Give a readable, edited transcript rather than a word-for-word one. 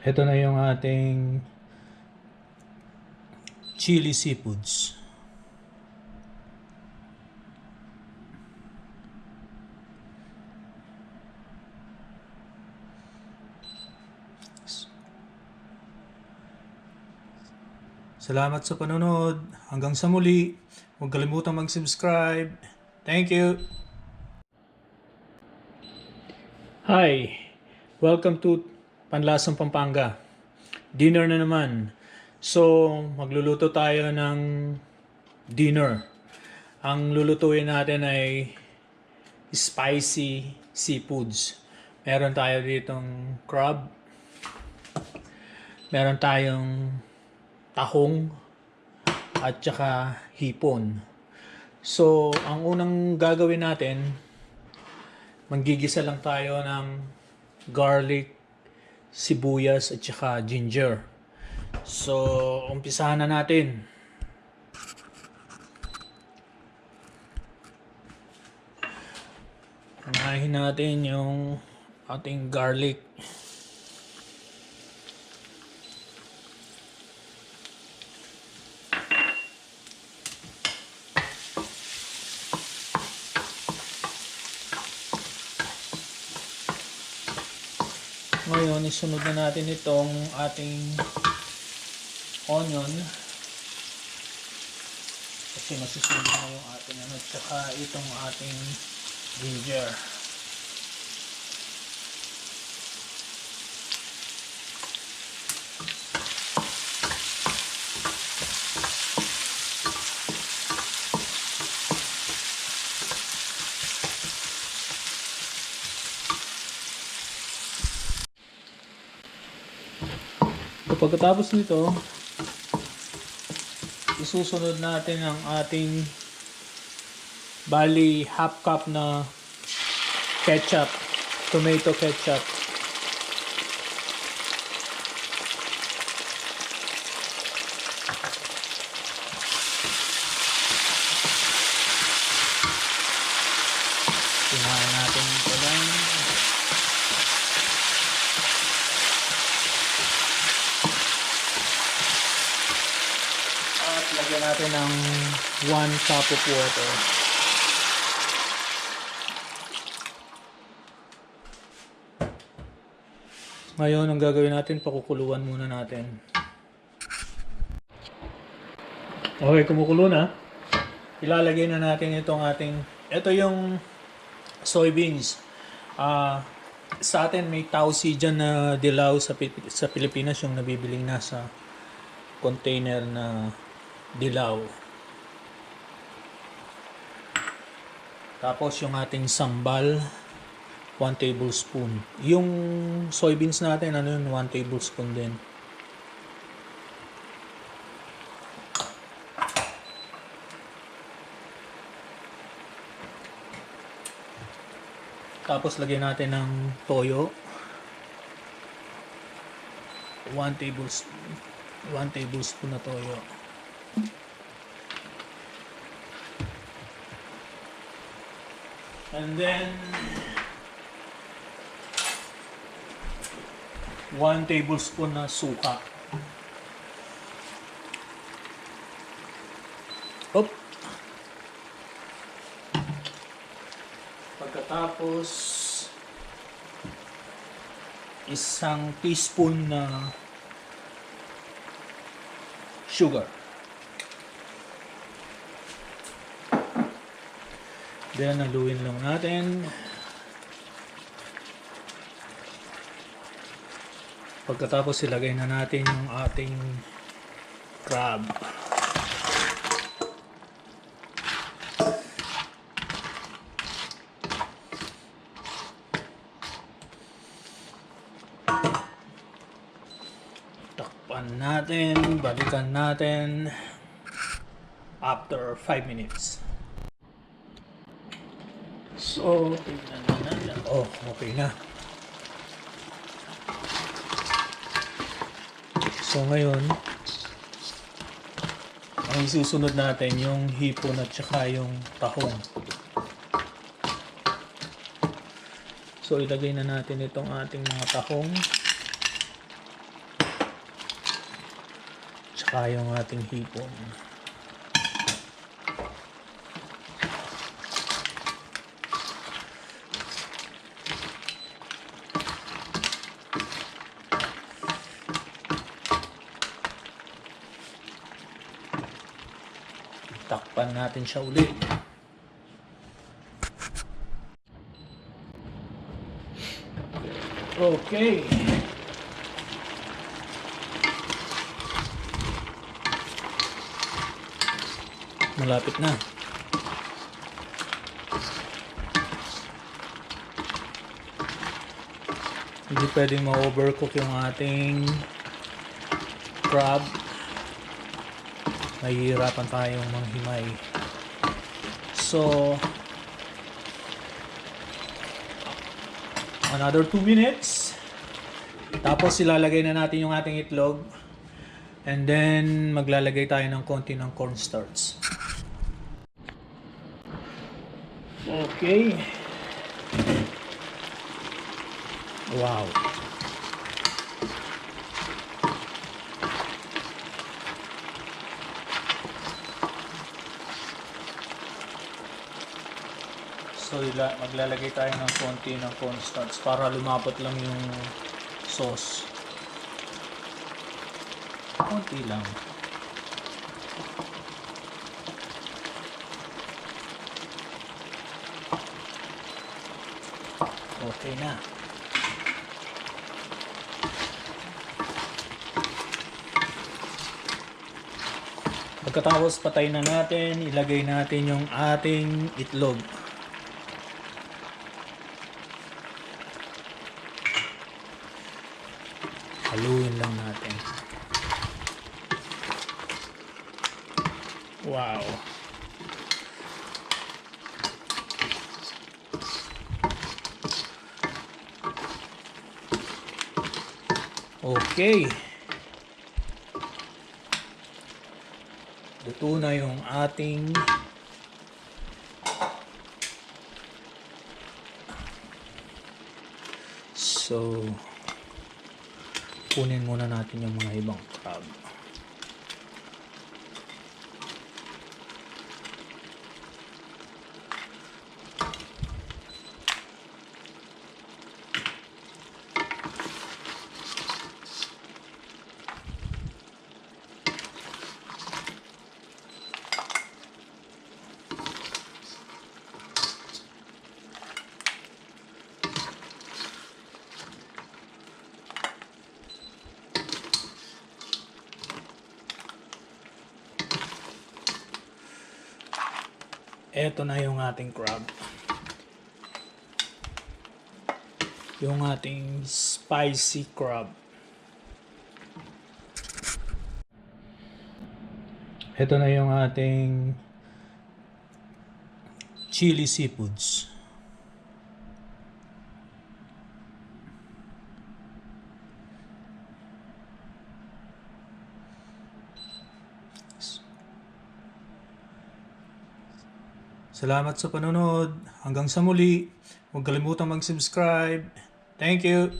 Ito na yung ating Chilli Seafoods. Salamat sa panonood. Hanggang sa muli. Huwag kalimutang mag-subscribe. Thank you. Hi. Welcome to Panlasang Pampanga. Dinner na naman. So, magluluto tayo ng dinner. Ang lulutuin natin ay spicy seafoods. Meron tayo ditong crab. Meron tayong tahong at saka hipon. So, ang unang gagawin natin, manggigisa lang tayo ng garlic, sibuyas at saka ginger. So, umpisahan na natin. Unahin natin yung ating garlic. Ngayon, isunod na natin itong ating onion. Kasi masusunod na yung ating ano, tsaka itong ating ginger. Pagkatapos nito, isusunod natin ang ating bali half cup na ketchup, tomato ketchup. Tingnan natin ito lang. Lagyan natin ng 1 cup of water. Ngayon, ang gagawin natin, pakukuluan muna natin. Okay, kumukulo na. Ilalagay na natin itong ito yung soybeans. Sa atin, may tausi dyan na dilaw sa Pilipinas, yung nabibiling nasa container na dilaw. Tapos yung ating sambal, 1 tablespoon. Yung soybeans natin, 1 tablespoon din. Tapos lagyan natin ng toyo, 1 tablespoon na toyo. And then 1 tablespoon na suka. Op. Pagkatapos 1 teaspoon na sugar. Then, haluin lang natin. Pagkatapos, ilagay na natin yung ating crab. Takpan natin, balikan natin after 5 minutes. So, tingnan na natin. Oh, okay na. So, ngayon, ang isusunod natin yung hipon at saka yung tahong. So, ilagay na natin itong ating mga tahong. Tsaka yung ating hipon. Takpan natin siya ulit. Okay. Malapit na. Hindi pwedeng ma-overcook yung ating crab. Mahihirapan tayong manghimay. So, another 2 minutes. Tapos ilalagay na natin yung ating itlog. And then maglalagay tayo ng konti ng cornstarch. Okay. Wow. So maglalagay tayo ng konti ng cornstarch para lumapot lang yung sauce. Konti lang. Okay na. Pagkatapos patay na natin, ilagay natin yung ating itlog. Haluin lang natin. Wow. Okay. Luto na yung ating kunin muna natin yung mga ibang crab. Eto na yung ating crab. Yung ating spicy crab. Eto na yung ating Chilli Seafoods. Salamat sa panonood. Hanggang sa muli. Huwag kalimutang mag-subscribe. Thank you.